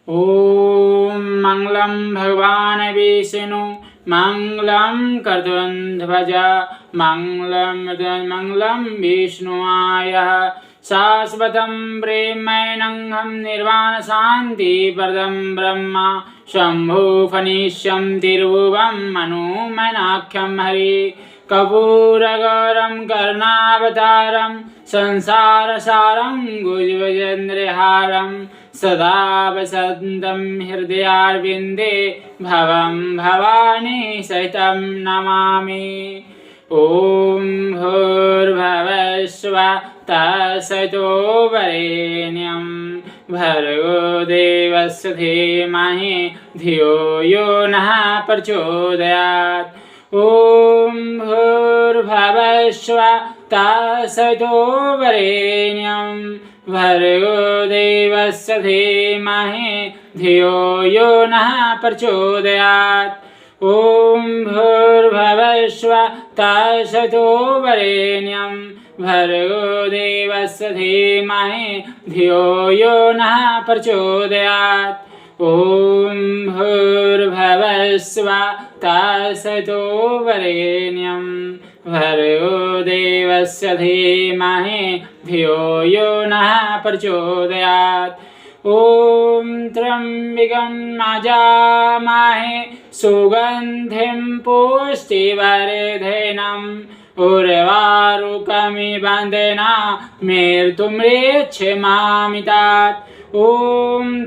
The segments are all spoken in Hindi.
ॐ मङ्गलं भगवान् विष्णु मङ्गलं कर्दध्वज मङ्गलं विष्णुआय शाश्वतं प्रेमैनङ्गं निर्वाणशान्तिप्रदं ब्रह्म शम्भुफनिष्यं तिरुभुवं मनुमनाख्यं हरि कर्पूरगौरं करुणावतारं संसारसारं भुजगेन्द्रहारं सदा वसन्तं हृदयारविन्दे भवं भवानी सहितं नमामि। ॐ भूर्भुवस्सुवः तत्सवितुर्वरेण्यं भर्गो देवस्य धीमहि धियो यो नः प्रचोदयात्। ॐ भूर्भुवस्सुवः तत्सवितुर्वरेण्यं भर्गो देवस्य धीमहि धियो यो नः प्रचोदयात्। ॐ भूर्भुवस्सुवः तत्सवितुर्वरेण्यं भर्गो देवस्य धीमहि धियो यो नः प्रचोदयात्। ॐ भूर्भुवस्सुवः तत्सवितुर्वरेण्यं भर्गो देवस्य धीमहि धियो यो नः प्रचोदयात्। ॐ त्र्यम्बकं यजामहे सुगन्धिं पुष्टिवर्धनम् उर्वारुकमिव मृत्युमृच्छमामितात्। ॐ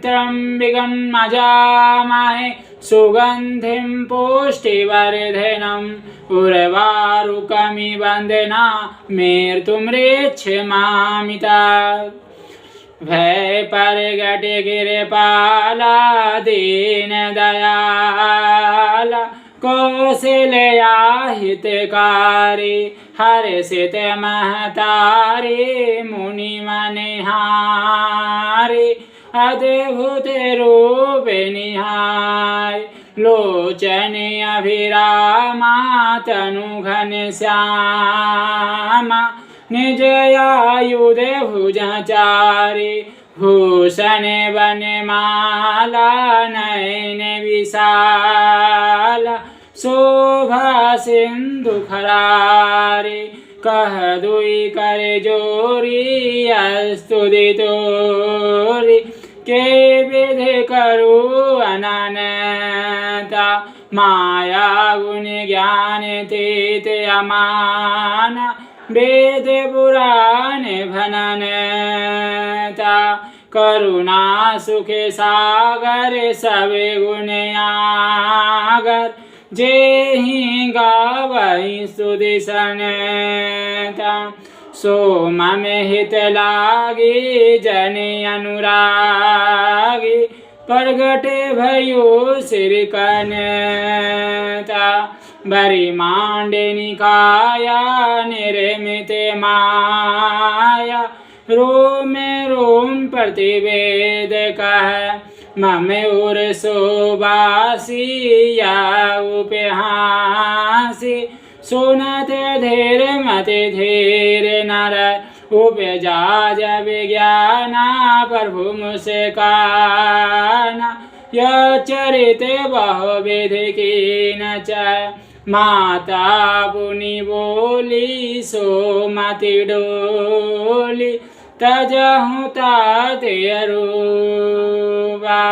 त्र्यम्बकं यजामहे सुगन्धिं पुष्टिवर्धनम् उर्वारुकमिव मृत्युमृच्छमामितात्। भयप्रगटे गिरिपाला दीनदयाल कौशल्या हितकारी हर्षित महतारी मुनिमनिहारी अद्भुत रूप निहाय लोचने अभिरामा तनु घनश्यामा निजयायुध भुजचारी भूषण वनमाला नयन विशाल शोभा सिंधु खरारी कह दुई कर जोरी स्तुति तोरी के विधि करू अनंता माया गुण ज्ञान तीत अमान वेद पुराण भननता करुणा सुख सागर सब गुण आगर जेहि गावहि स्तुति सनता सो मम हित लागी जन अनुरागी प्रगट भयो श्री कनता ब्रह्मांड निकाया निर्मित माया रोम रोम प्रतिवेद कह मम उर शोभासी या उपहासी सुनत धीर मत धीर नर उपजा जब विज्ञाना प्रभु मुस्काना यचरित बहुविध कीन च माता पुनि बोली सो मति डोली तजहु ताते अरूबा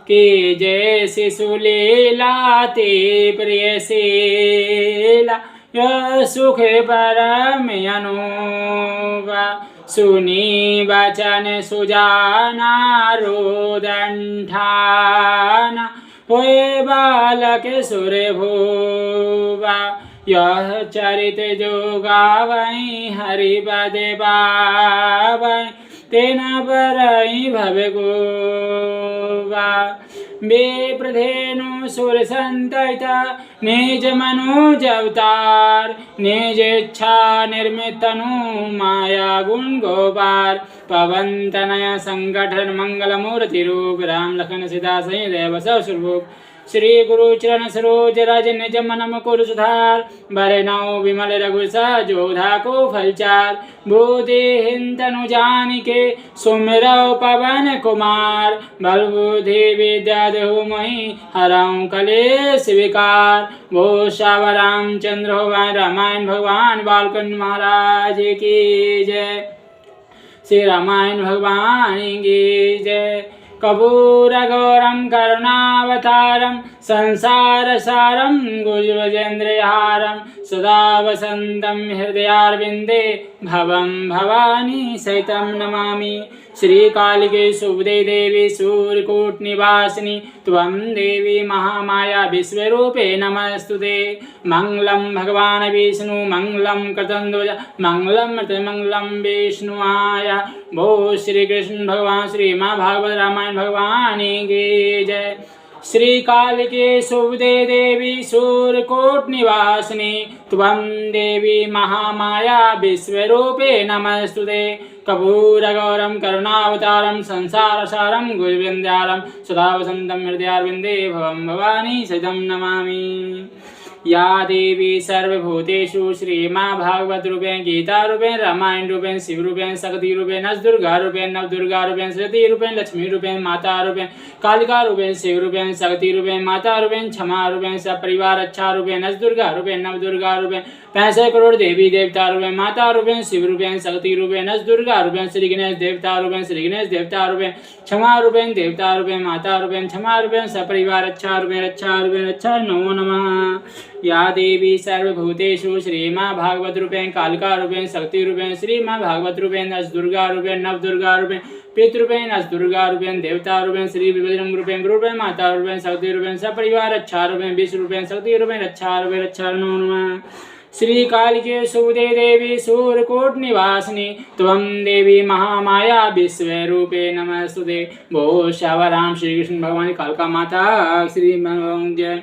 कि जय शिशु लीला ते प्रियशीला यह सुख परम अनुबा सुनी वचन सुजाना रोदंठाना होए बालक सुर भूबा यह चरित जो गावई हरि पद पावई तेना परई भव गोबा बेप्रधेनु सुर संतता निज मनोज अवतार निज इच्छा निर्मित तनु माया गुण गोपार पवन तनय संगठन मंगल मूर्ति रूप राम लखन सीता सही देव सब स्वरूप श्री गुरु चरण सरोज रज निज मन मुकुर सुधार बरनौ विमल रघु जोधा को फलचार बुद्धिहीन तनु जानिके सुमिरौ पवन कुमार बल बुद्धि विद्या देहु मोहि हरौ कलेश विकार। वो श्याम रामचंद्र भगवान रामायण भगवान बालकंड महाराज की जय। श्री रामायण भगवान की जय। कपूर गौरम करुणावतारम संसार सारम गुजवेन्द्रहारम सदा वसंतम हृदयारविंदे भवम भवानी सहितं नमामि। श्री कालिके शुभदे देवी सूर्यकोट निवासिनी त्वं देवी महामाया विश्वरूपे नमस्तुते। मंगलम भगवान विष्णु मंगलम कृतंध्वज मंगलम मंगलम विष्णुआय। भो श्री कृष्ण भगवान श्री माँ भागवत रामायण भगवान की जय। श्री कालिके शुभदे देवी सूर्यकोट निवासिनी त्वं देवी महामाया विश्वरूपे नमस्तुते। कपूर गौरम करुणावतारम संसार सारम गुजवेन्द्रहारम सदा वसंतम हृदयारविंदे भवम भवानी सहितं नमामि। या देवी सर्वभूतेषु श्री माँ भागवत रूपेण गीता रूपेण रामायण रूपेण शिव रूपेण शक्ति रूपेण दुर्गा रूपेण नव दुर्गा रूपेण सती रूपेण लक्ष्मी रूपेण माता रूपेण कालिका रूपेण शिव रूपेण शक्ति रूपेण माता रूपेण क्षमा रूपेण सपरिवार अच्छा रूपेण दुर्गा रूपेण नव दुर्गा रूपेण 65 करोड़ देवी देवता रूपेण माता रूपेण शिव रूपेण शक्ति रूपेण दुर्गा रूपेण श्री गणेश देवता रूपेण श्री गणेश देवता रूपेण क्षमा रूपेण देवता रूपेण माता रूपेण क्षमा रूपेण सपरिवार अच्छा रूपेण नमो नमः। या देवी सर्वभूतेषु श्री माँ भागवत रूपेण कालिका रूपेण शक्ति रूपेण श्री माँ भागवत रूपेण दुर्गा रूपेण नव दुर्गा रूपेण पितृपेण दुर्गा रूपेण देवता रूपेण श्री बजरंग रूपेण गुरु रूपेण माता रूपेण शक्ति रूपेण सपरिवार अच्छा रूपेण विश्व रूपेण शक्ति रूपेण अच्छा नमो नमः। श्री कालिके शुभदे देवी सूर्यकोट निवासिनी त्वं देवी महामाया विश्वरूपे नमस्तुते। भो श्याम राम श्री कृष्ण भगवान कालिका माता श्री जय।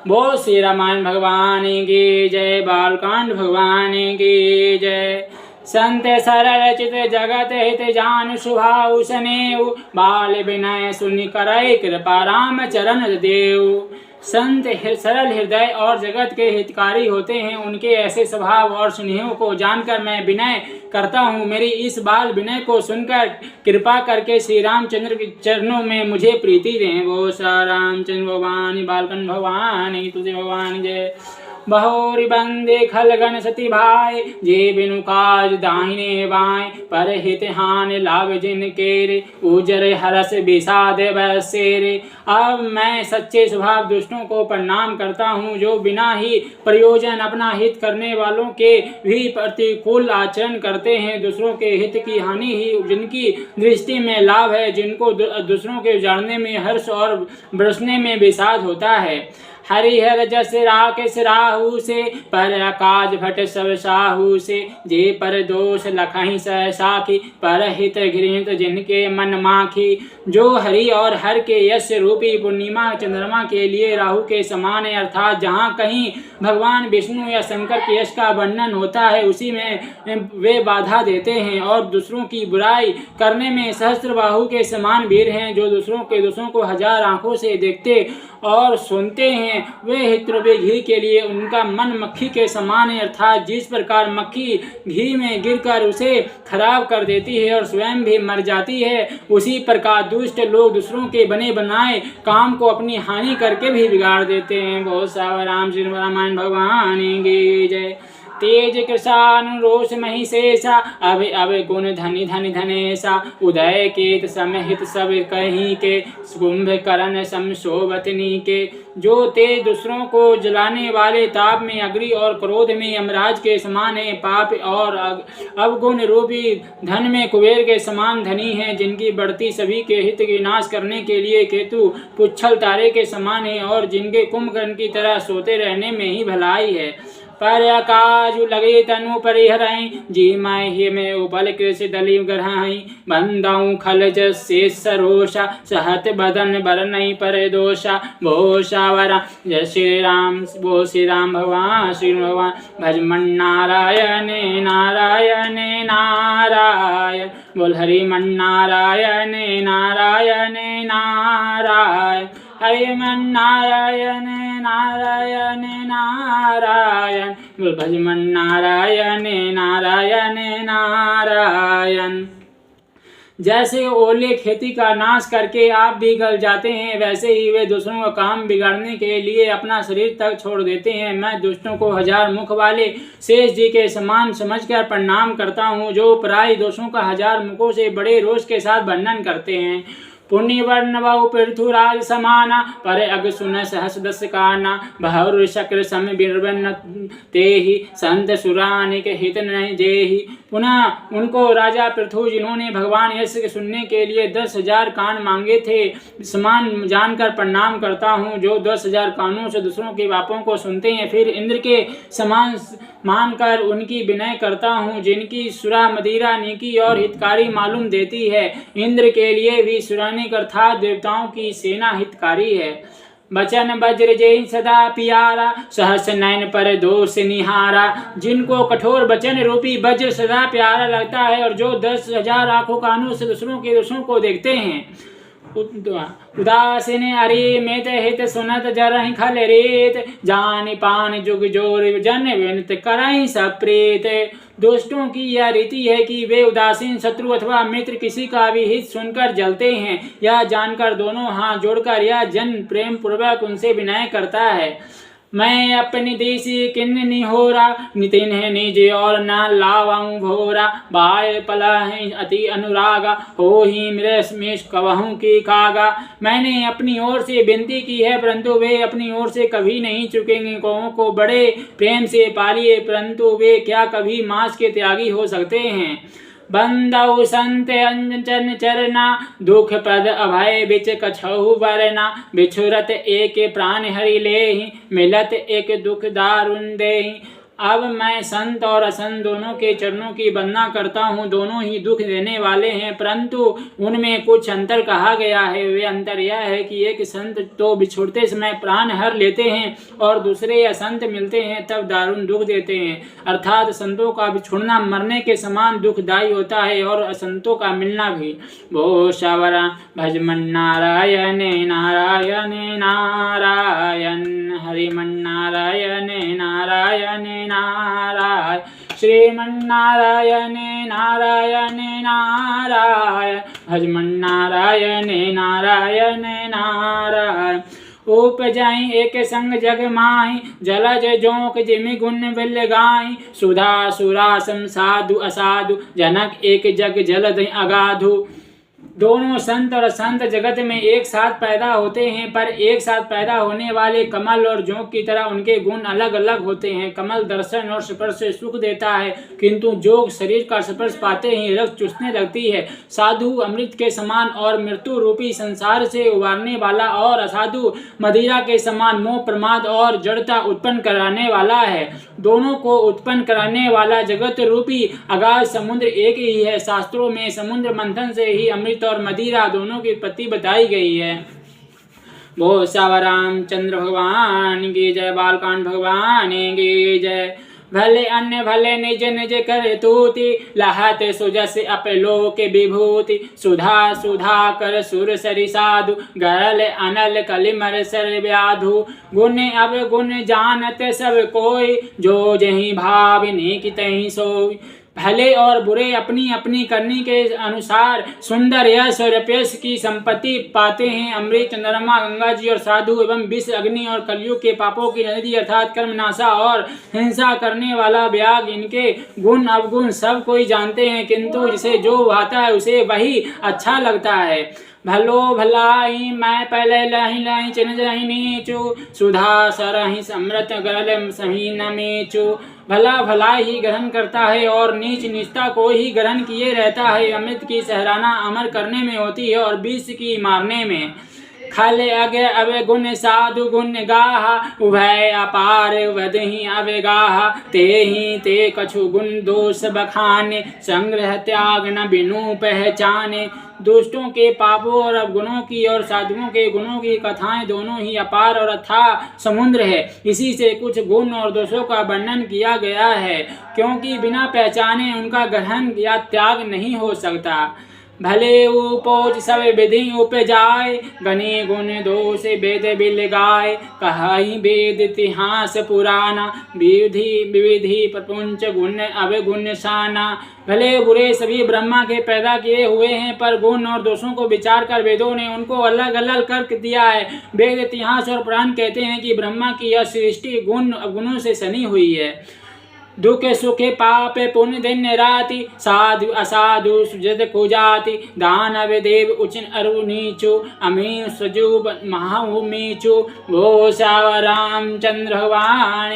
बो श्री रामायण भगवान की जय। बालकांड भगवान की जय। संत सरल चित जगत हित जान सुभाउ सनेऊ बाल विनय सुनि करई कृपा राम चरण देव। संत सरल हृदय और जगत के हितकारी होते हैं। उनके ऐसे स्वभाव और स्नेह को जानकर मैं विनय करता हूँ। मेरी इस बाल विनय को सुनकर कृपा करके श्री रामचंद्र के चरणों में मुझे प्रीति दें। वो श्री रामचंद्र भगवान बालकन भगवान तुझे भगवान जय। बहोरी बंदे खलगन सती भाई जे बिनु काज दाहिने बाएं पर हित हान लाभ जिन केरे उजर हरस विषाद बसेरे। अब मैं सच्चे स्वभाव दुष्टों को प्रणाम करता हूँ जो बिना ही प्रयोजन अपना हित करने वालों के भी प्रतिकूल आचरण करते हैं। दूसरों के हित की हानि ही जिनकी दृष्टि में लाभ है, जिनको दूसरों के जाड़ने में हर्ष और बरसने में विषाद होता है। हरिहर जस राकेश राहु से पर काज भट सब साहू से जे पर दोष लखहि साखी पर हित घृणित जिनके मन माखी। जो हरि और हर के यश रूपी पूर्णिमा चंद्रमा के लिए राहु के समान है, अर्थात जहाँ कहीं भगवान विष्णु या शंकर के यश का वर्णन होता है उसी में वे बाधा देते हैं और दूसरों की बुराई करने में सहस्त्र बाहु के समान वीर हैं। जो दूसरों के दोषों को हजार आंखों से देखते और सुनते हैं वे हितरूपी घी के लिए उनका मन मक्खी के समान है, अर्थात जिस प्रकार मक्खी घी में गिरकर उसे खराब कर देती है और स्वयं भी मर जाती है, उसी प्रकार दुष्ट लोग दूसरों के बने बनाए काम को अपनी हानि करके भी बिगाड़ देते हैं। बहुत सारा राम श्री रामायण भगवान की जय। तेज कृषानु रोष महिषेषा अब गुण धनि धनि धनेशा उदय केत समहित सब कहीं के कुंभकर्ण समशोभतनी के। जो तेज दूसरों को जलाने वाले ताप में अग्नि और क्रोध में यमराज के समान है, पाप और अवगुण रूपी धन में कुबेर के समान धनी है, जिनकी बढ़ती सभी के हित की नाश करने के लिए केतु पुच्छल तारे के समान है और जिनके कुंभकर्ण की तरह सोते रहने में ही भलाई है। पर काजु लगे तनु परिहरई जी मैं ही में उपल कृषि दली गरहई बंदाऊ खलज से सरोषा सहत बदन बर नहीं पर दोषा भोषा वरा जय श्री राम। वो श्री राम भगवान श्री भगवान भजमन नारायण नारायण नारायण बोल हरि मन नारायण नारायण नारायण हरिमन नारायण नारायण नारायण, भजमन नारायण नारायण नारायण। जैसे ओले खेती का नाश करके आप भी गल जाते हैं, वैसे ही वे दूसरों का काम बिगाड़ने के लिए अपना शरीर तक छोड़ देते हैं। मैं दुष्टों को 1000 मुख वाले शेष जी के समान समझकर प्रणाम करता हूँ, जो पराई दोषों का 1000 मुखों से बड़े रोष के साथ वर्णन करते हैं। पुण्य वर्ण बहु पृथुराज समाना, पर अग सुन सहस दस काना, बहुर शक्र सम बिरवन ते ही, संत सुरानिक हित नहीं जेहि। पुनः उनको राजा पृथु, जिन्होंने भगवान यश के सुनने के लिए 10,000 कान मांगे थे, समान जानकर प्रणाम करता हूँ, जो 10,000 कानों से दूसरों के पापों को सुनते हैं। फिर इंद्र के समान मानकर उनकी विनय करता हूँ, जिनकी सुरा मदिरा नीकी और हितकारी मालूम देती है। इंद्र के लिए भी सुरानिक अर्थात देवताओं की सेना हितकारी है। बचन वज्र जय सदा पियारा, सहस नयन पर दोष निहारा। जिनको कठोर वचन रूपी वज्र सदा प्यारा लगता है और जो 10,000 आंखों कानों से दूसरों के दोषों को देखते हैं। उदासीन अरे मेत हित सुनत जरहि खल रेत, जानि पान जुग जोर जन विनत करहि सब प्रेत। दोस्तों की यह रीति है कि वे उदासीन शत्रु अथवा मित्र किसी का भी हित सुनकर जलते हैं। यह जानकर दोनों हाथ जोड़कर यह जन प्रेम पूर्वक उनसे विनय करता है। मैं अपनी देसी किन्न निहोरा, नितिन है निज और न लावाऊं भोरा। बाय पला है अति अनुरागा, हो ही मेष कवहूं की कागा। मैंने अपनी ओर से विनती की है, परंतु वे अपनी ओर से कभी नहीं चुकेंगे। कौओं को बड़े प्रेम से पालिए, परंतु वे क्या कभी मांस के त्यागी हो सकते हैं। बंदौ संत अंजन चरना, दुख पद अभय बिच कछहु वरना। बिछुरत एक प्राण हरि लेहि, मिलत एक दुख दारुण देहि। अब मैं संत और असंत दोनों के चरणों की वंदना करता हूँ। दोनों ही दुख देने वाले हैं, परंतु उनमें कुछ अंतर कहा गया है। वे अंतर यह है कि एक संत तो बिछुड़ते समय प्राण हर लेते हैं और दूसरे असंत मिलते हैं तब दारुण दुख देते हैं। अर्थात संतों का बिछुड़ना मरने के समान दुखदायी होता है और असंतों का मिलना भी। भो श्रवरा भजमन नारायण नारायण नारायण, हरिमन नारायण नारायण नारायण, श्रीमन्नारायण नारायण नारायण, भजमन नारायण नारायण नारायण। उपजाई एक संग जग माही, जलज जोंक जिमि गुण बिल गाई। सुधा सुरा सम साधु असाधु, जनक एक जग जलद अगाधु। दोनों संत और असंत जगत में एक साथ पैदा होते हैं, पर एक साथ पैदा होने वाले कमल और जोंक की तरह उनके गुण अलग अलग होते हैं। कमल दर्शन और स्पर्श से सुख देता है, किंतु जोंक शरीर का स्पर्श पाते ही रक्त चूसने लगती है। साधु अमृत के समान और मृत्यु रूपी संसार से उबारने वाला, और असाधु मदिरा के समान मोह प्रमाद और जड़ता उत्पन्न कराने वाला है। दोनों को उत्पन्न कराने वाला जगत रूपी अगाध समुद्र एक ही है। शास्त्रों में समुद्र मंथन से ही अमृत और मदिरा दोनों की उत्पत्ति बताई गई है। वो रामचंद्र भगवान की जय, बालकांड भगवान की जय। भले अन्य भले निज निज कर तूति, लहत सुजस अपलोक विभूति। सुधा सुधा कर सुर सरि साधु, गरल अनल कलिमर सर व्याधु। गुण अब गुण जानत सब कोई, जो जही भाविनी की तही सोई। भले और बुरे अपनी अपनी करनी के अनुसार सुंदर यश और यश की संपत्ति पाते हैं। अमृत चंद्रमा गंगा जी और साधु एवं विष अग्नि और कलयुग के पापों की नदी अर्थात कर्मनाशा और हिंसा करने वाला व्याग, इनके गुण अवगुण सब कोई जानते हैं, किंतु जिसे जो भाता है उसे वही अच्छा लगता है। भलो भलाई मैं पहले लही लही चिन्ह जही नीचू, सुधा सरहि समृत गरल सही न मीचू। भला भला ही ग्रहण करता है और नीच नीचता को ही ग्रहण किए रहता है। अमृत की सराहना अमर करने में होती है और विष की मारने में। खले अगे अवे गुण साधु गुण गाहा, उभय अपार वदहि अवे गाहा। ते ही ते कछु गुण दोष बखाने, संग्रह त्याग न बिनु पहचाने। दुष्टों के पापों और अवगुणों की और साधुओं के गुणों की कथाएं दोनों ही अपार और अथाह समुद्र है। इसी से कुछ गुण और दोषों का वर्णन किया गया है, क्योंकि बिना पहचाने उनका ग्रहण या त्याग नहीं हो सकता। भले उपोच सब विधि उपजाए, गणे गुण दोष वेद बिल गाय, कहाई वेद इतिहास पुराना, विधि विविधि प्रपुंच गुण अवगुण शाना। भले बुरे सभी ब्रह्मा के पैदा किए हुए हैं, पर गुण और दोषों को विचार कर वेदों ने उनको अलग अलग कर दिया है। वेद इतिहास और पुराण कहते हैं कि ब्रह्मा की यह सृष्टि गुण अवगुणों से सनी हुई है। दुख सुख पाप पुण्य दिन राति, साधु असाधु सुजत को जाति, दानव देव उचिन अरु नीचु, अमी सजु महाहु मीचु, वो श्याम रामचंद्र भगवान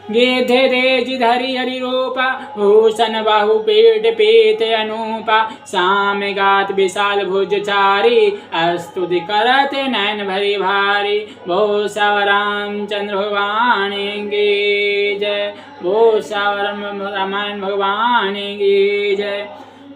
गिद्धे तेज धरि हरि रूपा, भूषण बाहु पेट पेत अनूपा, साम गात विशाल भुजचारी, स्तुति करत नयन भरी भारी, वो श्याम रामचंद्र भगवान की जय, वो श्याम रामायण भगवान की जय।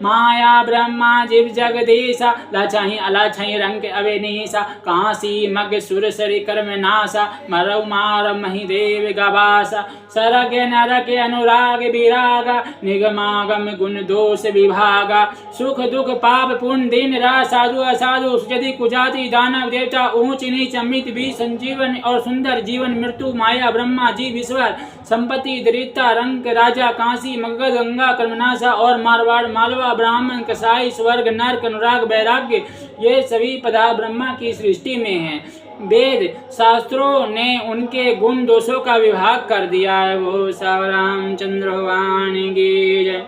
माया ब्रह्मा जीव जगदीशा, लछहि अलछहि रंग अवेनीसा, काशी मग सुर सरि कर्म नासा, मरौ मार मही देव गवासा, सरग नरक अनुराग विरागा, निगमागम गुण दोष विभागा, सुख दुख पाप पुण्य दिन रात, साधु असाधु सुजति कुजाति, दानव देवता ऊंच नीच अमित भी, संजीवन और सुंदर जीवन मृत्यु, माया ब्रह्मा जीव ईश्वर, संपत्ति दरिद्रता रंग राजा, काशी मगध गंगा कर्मनाशा और मारवाड़ मालवा, ब्राह्मण कसाई स्वर्ग नरक अनुराग वैराग्य, ये सभी पदार्थ ब्रह्मा की सृष्टि में हैं। वेद शास्त्रों ने उनके गुण दोषों का विभाग कर दिया है। वो श्याम रामचंद्र भगवान की जय।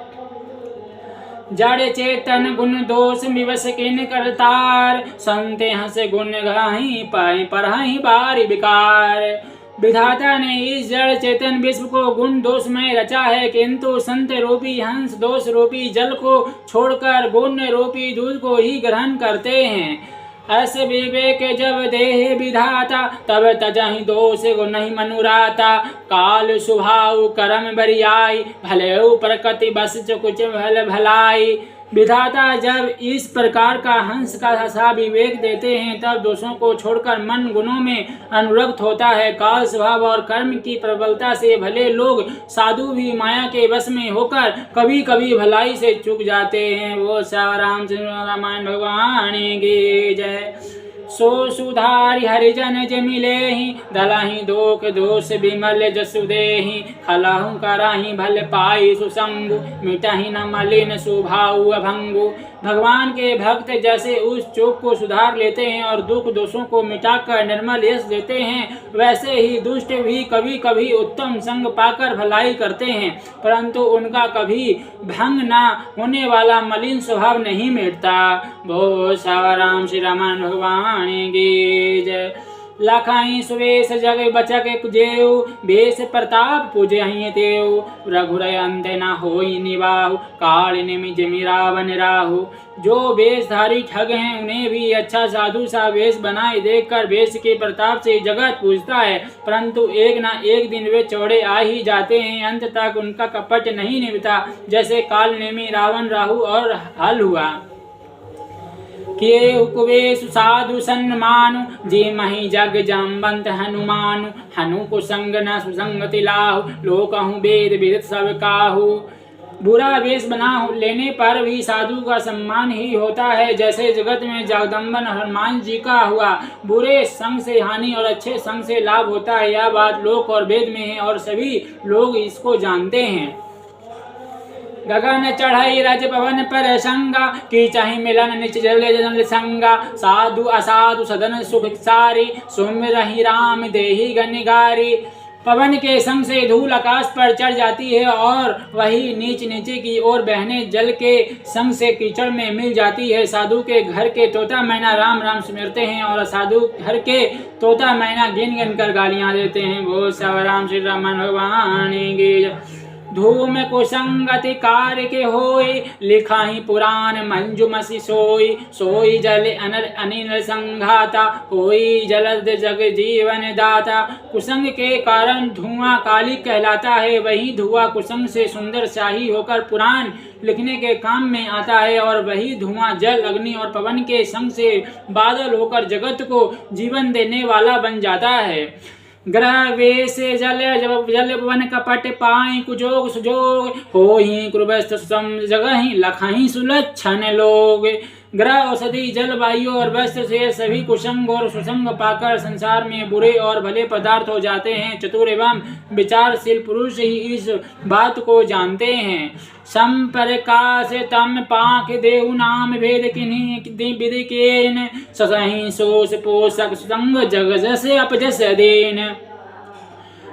जड़ चेतन गुण दोष विवश किन करतार, संते हंस गुण गाही पाए परहि बारी विकार। विधाता ने इस जड़ चेतन विश्व को गुण दोष में रचा है, किंतु संत रूपी हंस दोष रूपी जल को छोड़कर गुण रूपी दूध को ही ग्रहण करते हैं। ऐसे विवेक जब देह विधाता, तब तजहि दोष गुण नहीं मनुराता। काल स्वभाव कर्म बरियाई, भले प्रकृति बस कुछ भल भलाई। विधाता जब इस प्रकार का हंस का सा विवेक देते हैं, तब दोषों को छोड़कर मन गुणों में अनुरक्त होता है। काल स्वभाव और कर्म की प्रबलता से भले लोग साधु भी माया के वश में होकर कभी कभी भलाई से चूक जाते हैं। वो श्याम रामचंद्र रामायण भगवान की जय। सो सुधारि हरिजन जमिलेहि, दलहि दोख दोष विमल जसु देहि। खलहु करहि भल पाई सुसंगु, मिटहि न मलिन सुभाउ अभंगु। भगवान के भक्त जैसे उस चूक को सुधार लेते हैं और दुख दोषों को मिटाकर निर्मल यश देते हैं, वैसे ही दुष्ट भी कभी कभी उत्तम संग पाकर भलाई करते हैं, परंतु उनका कभी भंग न होने वाला मलिन स्वभाव नहीं मिटता। वो श्याम राम श्री रामायण भगवान की जय। लखाई सुवेश जग बचक जेऊ, बेस प्रताप पूजहि तेऊ। रघुरय अंत न होई निवाहु, काल निमि जमि रावण राहु। जो वेशधारी ठग हैं, उन्हें भी अच्छा साधु सा वेश बनाए देखकर वेश के प्रताप से जगत पूजता है, परंतु एक न एक दिन वे चौड़े आ ही जाते हैं। अंत तक उनका कपट नहीं निभता, जैसे काल नेमी रावण राहु और हल हुआ। किए उपवेश साधु सन्मानु, जी मही जग जम्बंत हनुमानु। हनु कुसंग न सुसंगति लाहु, लोकहु वेद विदित सब काहू। बुरा वेश बना लेने पर भी साधु का सम्मान ही होता है, जैसे जगत में जगदम्बन हनुमान जी का हुआ। बुरे संग से हानि और अच्छे संग से लाभ होता है, यह बात लोक और वेद में है और सभी लोग इसको जानते हैं। गगन चढ़ई रज पवन पर संगा, की चाहि मिलन निच जल जल संगा। साधु असाधु सदन सुख सारी, सुमिरहि राम देहि गनिगारी। पवन के संग से धूल आकाश पर चढ़ जाती है और वही नीच नीचे की ओर बहने जल के संग से कीचड़ में मिल जाती है। साधु के घर के तोता मैना राम राम सिमरते हैं और असाधु घर के तोता मैना गिन गिन कर गालियां देते हैं। वो श्याम राम श्री रामायण भगवान की। धूम कुसंगति कार्य के होई, लिखाहि पुराण मंजुमसी सोई। सोई जल अनल अनिल संघाता, होई जलद जग जीवन दाता। कुसंग के कारण धुआं काली कहलाता है, वही धुआं कुसंग से सुंदर शाही होकर पुराण लिखने के काम में आता है, और वही धुआं जल अग्नि और पवन के संग से बादल होकर जगत को जीवन देने वाला बन जाता है। ग्रह वेश जल जल पवन कपट पाई, कुजोग सुजोग होहि कुर्बस्त जगहि लखहि सुलक्षण लोग। ग्रह, औषधि, जल, वायु और वस्त्र से सभी कुसंग और सुसंग पाकर संसार में बुरे और भले पदार्थ हो जाते हैं। चतुर एवं विचारशील पुरुष ही इस बात को जानते हैं। संप्रकाश तम पाक देहु नाम भेद किन्हीं विधि केन ससहि सोस पोषक संग जग जस अपजस देन।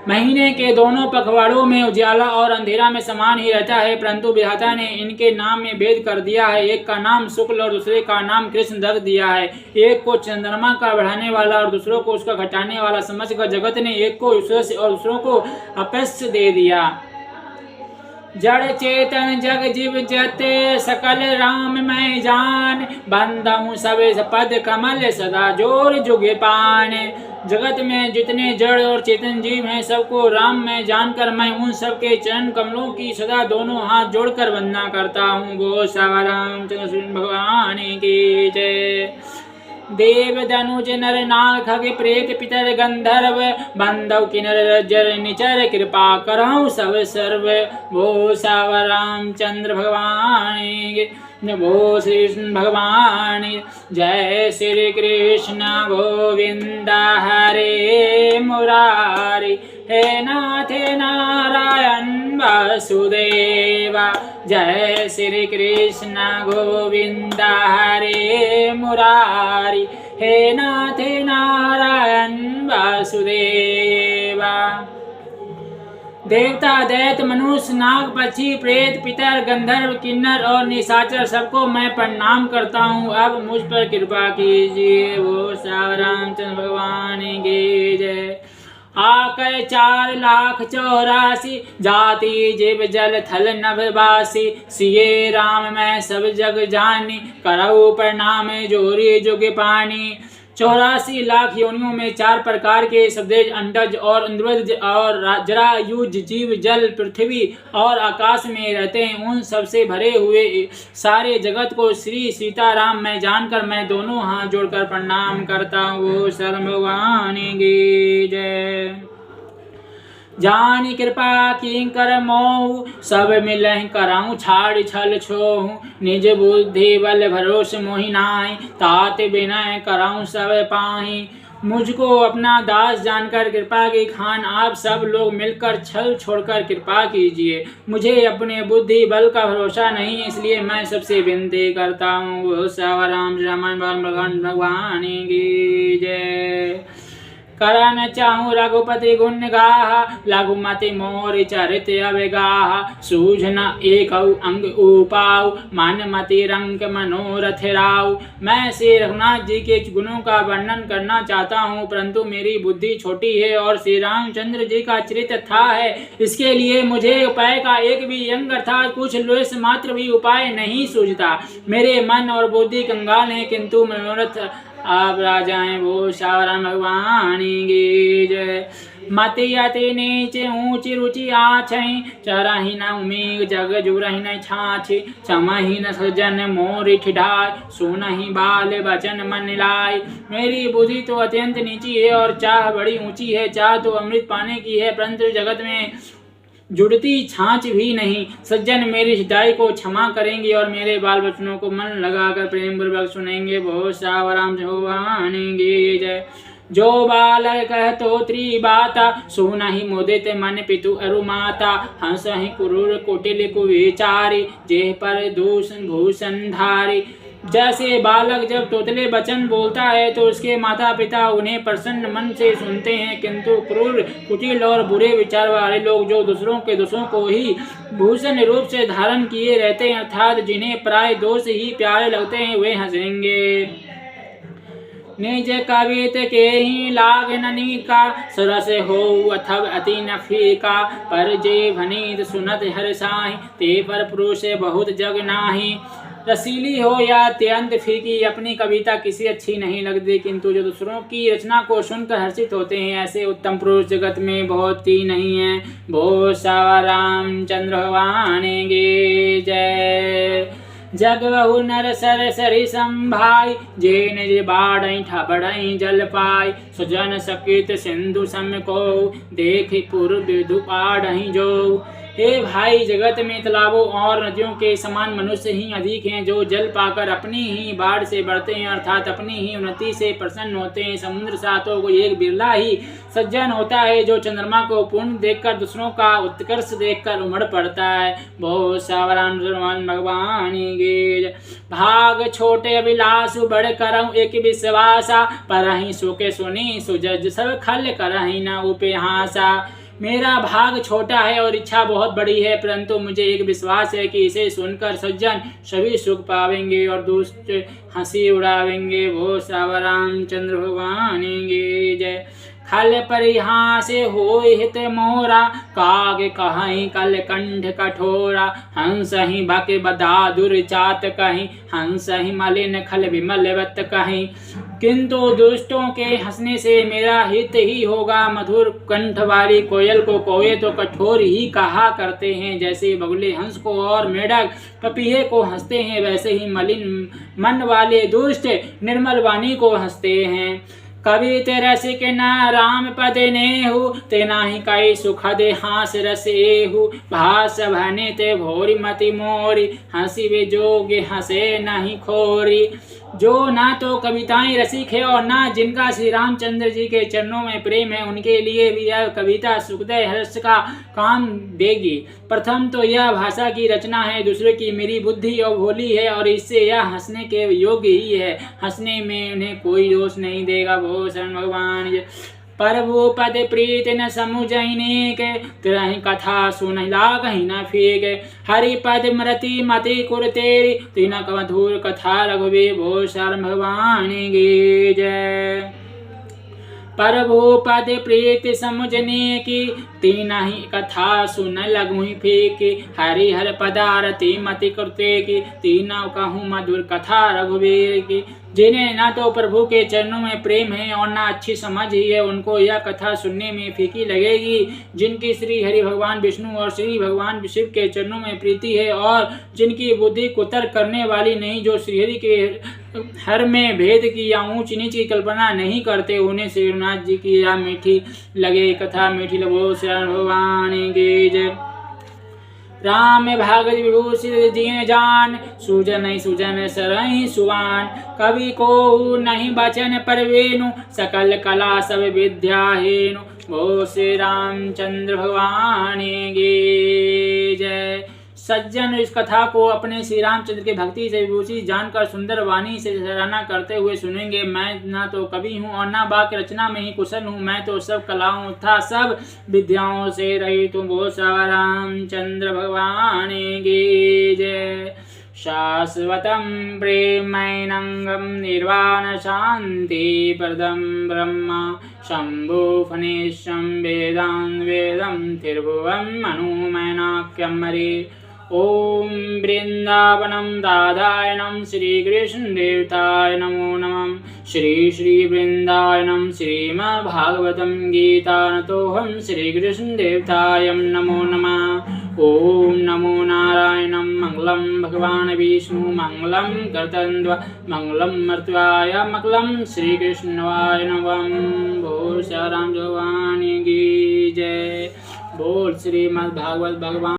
महीने के दोनों पखवाड़ों में उजाला और अंधेरा में समान ही रहता है, परंतु विधाता ने इनके नाम में भेद कर दिया है। एक का नाम शुक्ल और दूसरे का नाम कृष्ण रख दिया है। एक को चंद्रमा का बढ़ाने वाला और दूसरों को उसका घटाने वाला समझकर जगत ने एक को यश और दूसरों को अपस्य दे दिया। जड़ चेतन जग जीव जते सकल राम मैं जान, बंदहूँ सब पद कमल सदा जोर जुगे पान। जगत में जितने जड़ और चेतन जीव हैं सबको राम में जानकर मैं उन सबके चरण कमलों की सदा दोनों हाथ जोड़कर वंदना करता हूँ। गो सवा रामचंद्र भगवान की जय। देव धनुज नर नाग खग प्रेत पितर गंधर्व, बंधव किन्नर जर निचर कृपा करहु सब सर्व। वो सव रामचंद्र भगवान वो श्री कृष्ण भगवान। जय श्री कृष्ण गोविंद हरे मुरारी, हे नाथ नारायण वासुदेवा। जय श्री कृष्ण गोविंद हरे मुरारी, हे नाथ नारायण वासुदेवा। देवता दैत्य मनुष्य नाग पक्षी प्रेत पितर गंधर्व किन्नर और निशाचर सबको मैं प्रणाम करता हूँ। अब मुझ पर कृपा कीजिए। वो श्री रामचंद्र भगवान की जय। आकर 4,84,000 जाति जीव जल थल नभवासी, सिये राम मैं सब जग जानी, करऊ प्रणाम जोरी जुग पानी। 84 लाख योनियों में 4 प्रकार के शब्देज अंडज और इंद्रज और जरायुज जीव जल पृथ्वी और आकाश में रहते हैं। उन सबसे भरे हुए सारे जगत को श्री सीताराम मैं जानकर मैं दोनों हाथ जोड़कर प्रणाम करता हूँ। शरण भगवान की जय। जानी कृपा किंकर मोहु, सब मिलहि कराऊँ छाड़ छल छोहु, निज बुद्धि बल भरोस मोहि नाहि, तात विनय कराऊँ सब पाहि। मुझको अपना दास जानकर कृपा के खान आप सब लोग मिलकर छल छोड़कर कृपा कीजिए। मुझे अपने बुद्धि बल का भरोसा नहीं, इसलिए मैं सबसे विनती करता हूँ। राम भगवान की जय। करन चाहूँ रघुपति गुण गाहा, लघुमति मोर चरित अवगाहा। सूझन एक अंग उपाऊ, मन मति रंग मनोरथ राऊ। मैं श्री रघुनाथ जी के गुणों का वर्णन करना चाहता हूँ, परंतु मेरी बुद्धि छोटी है और श्री रामचंद्र जी का चरित्र था है। इसके लिए मुझे उपाय का एक भी अंग अर्थात कुछ लेश मात्र भी उपाय नहीं सूझता। मेरे मन और बुद्धि कंगाल है, किंतु मनोरथ आप राजाएं। वो श्याम भगवान की जय। मति अति नीचे ऊंची रुचि आछई, चरहि न उमीग जग जुरहि न छाछी। समहि न सजन मोर ठिठाय, सुनहि बाल वचन मन लाय। मेरी बुद्धि तो अत्यंत नीची है और चाह बड़ी ऊंची है। चाह तो अमृत पाने की है, परंतु जगत में जुड़ती छाछ भी नहीं। सज्जन मेरी हिदायत को क्षमा करेंगे और मेरे बाल बच्चों को मन लगाकर प्रेम पूर्वक सुनेंगे। बहुत सावराम भगवान की जय। जो बालक कह तो त्रिबाता, सुनहि मुदित मन पितु अरु माता। हंसहि क्रूर कुटिल कुविचारी, जेह पर दूषण भूषण धारी। जैसे बालक जब तोतले वचन बोलता है तो उसके माता पिता उन्हें प्रसन्न मन से सुनते हैं, किंतु क्रूर कुटिल और बुरे विचार वाले लोग जो दूसरों के दोषों को ही भूषण रूप से धारण किए रहते हैं, अर्थात जिन्हें प्राय दोष ही प्यारे लगते हैं, वे हंसेंगे। निज कवित के ही लाग ननिका, सरस हो अथव अति नफीका। पर जे भनीत सुनत हर साहि, ते पर पुरुष बहुत जग नाही। रसीली हो या अत्यंत फीकी, अपनी कविता किसी अच्छी नहीं लगती, किंतु जो दूसरों की रचना को सुनकर हर्षित होते हैं, ऐसे उत्तम पुरुष जगत में बहुत ही नहीं है। भो सवा रामचंद्र भगवान की जय। जग बहु नर सर सरि संभाई, जे निज बाढ़ई ठबड़ई जल पाई। सुजन सकित सिंधु सम को, देख पूर्व विदु पाढ़ई जो। हे भाई, जगत में तालाबों और नदियों के समान मनुष्य ही अधिक हैं, जो जल पाकर अपनी ही बाढ़ से बढ़ते हैं, अर्थात अपनी ही उन्नति से प्रसन्न होते हैं। समुद्र सा तो कोई एक बिरला ही सज्जन होता है, जो चंद्रमा को पूर्ण देखकर दूसरों का उत्कर्ष देखकर उमड़ पड़ता है। बहुत सावधान भगवान गे। भाग छोटे अभिलाषु बड़ करऊँ एक विश्वासा, परहि सुके सुनी सुजज सब खल करहि न उपहासा। मेरा भाग छोटा है और इच्छा बहुत बड़ी है, परंतु मुझे एक विश्वास है कि इसे सुनकर सज्जन सभी सुख पावेंगे और दुष्ट हंसी उड़ावेंगे। वो श्याम रामचंद्र भगवान की जय। खल परिहास होय हित मोरा, काग कहीं कल कंठ कठोरा। हंस ही बक बदा दुर्चात कहीं, हंस ही मलिन खल विमलवत कहीं। किंतु दुष्टों के हंसने से मेरा हित ही होगा। मधुर कंठ वाली कोयल को कौवे तो कठोर ही कहा करते हैं, जैसे बगुले हंस को और मेढक पपीहे को हंसते हैं, वैसे ही मलिन मन वाले दुष्ट निर्मल वाणी को हंसते हैं। कवि ते रसिक न राम पद नेहु, ते नाही कई सुखद हास रसेहु। भास भने ते भोरी मति मोरी, हंसी वे जोगे हंसे नहीं खोरी। जो ना तो कविताएं रसिक है और ना जिनका श्री रामचंद्र जी के चरणों में प्रेम है, उनके लिए भी यह कविता सुखदय हर्ष का काम देगी। प्रथम तो यह भाषा की रचना है, दूसरे की मेरी बुद्धि और भोली है, और इससे यह हंसने के योग्य ही है। हंसने में उन्हें कोई दोष नहीं देगा। वो शरण भगवान। प्रभु पद प्रीत न समुझने के, तिरहि कथा सुनला कहीं न फेंके। हरि पद मृति मति कुर तेरी, तिनक मधुर कथा रघुवीर। भो शरण भगवान की जय। प्रभु पद प्रीत समुझने की, तीन ही कथा सुन लगू फेंकी। हरि हर पदारती मति करते की, तीनों कहूँ मधुर कथा रघुवीर की। जिन्हें ना तो प्रभु के चरणों में प्रेम है और ना अच्छी समझ ही है, उनको यह कथा सुनने में फीकी लगेगी। जिनकी श्री हरि भगवान विष्णु और श्री भगवान शिव के चरणों में प्रीति है, और जिनकी बुद्धि कुतर्क करने वाली नहीं, जो श्रीहरि के हर में भेद की या ऊंच नीच की कल्पना नहीं करते, उन्हें श्रीनाथ जी की यह मीठी लगे कथा मीठी लगो। शरण भगवान की जय। राम भागवत विभूषित जिय जान, सुजन सुजन सरहि सुवान। कवि को नहीं बचन परवेनु, सकल कला सब विद्या हेनु। वो श्री रामचंद्र भगवान की जय। सज्जन इस कथा को अपने श्री रामचंद्र की भक्ति से विभूषित जानकर सुंदर वाणी से सराहना करते हुए सुनेंगे। मैं ना तो कवि हूँ और ना वाक्य रचना में ही कुशल हूँ, मैं तो सब कलाओं तथा सब विद्याओं से रहित हूँ। वो श्री रामचंद्र भगवान की जय। शाश्वतं प्रेमैनंगम निर्वाण शांति प्रदम ब्रह्म, शंभु फणीशं वेदां वेदं त्रिभुवं मनुमैनाख्यं हरे। ओम वृंदावनम राधायणम श्रीकृष्ण देवताय नमो नमः। श्री श्री वृंदावनम श्रीमद्भागवतं गीतानतोऽहं श्रीकृष्ण देवताय नमो नमः। ओम नमो नारायणं मंगलम भगवान विष्णु मंगलम गरुत्मध्वज मंगलम मर्त्याय मंगलम श्रीकृष्णाय नमः। बोल श्री राम भगवान की जय। बोल श्रीमद्भागवत भगवान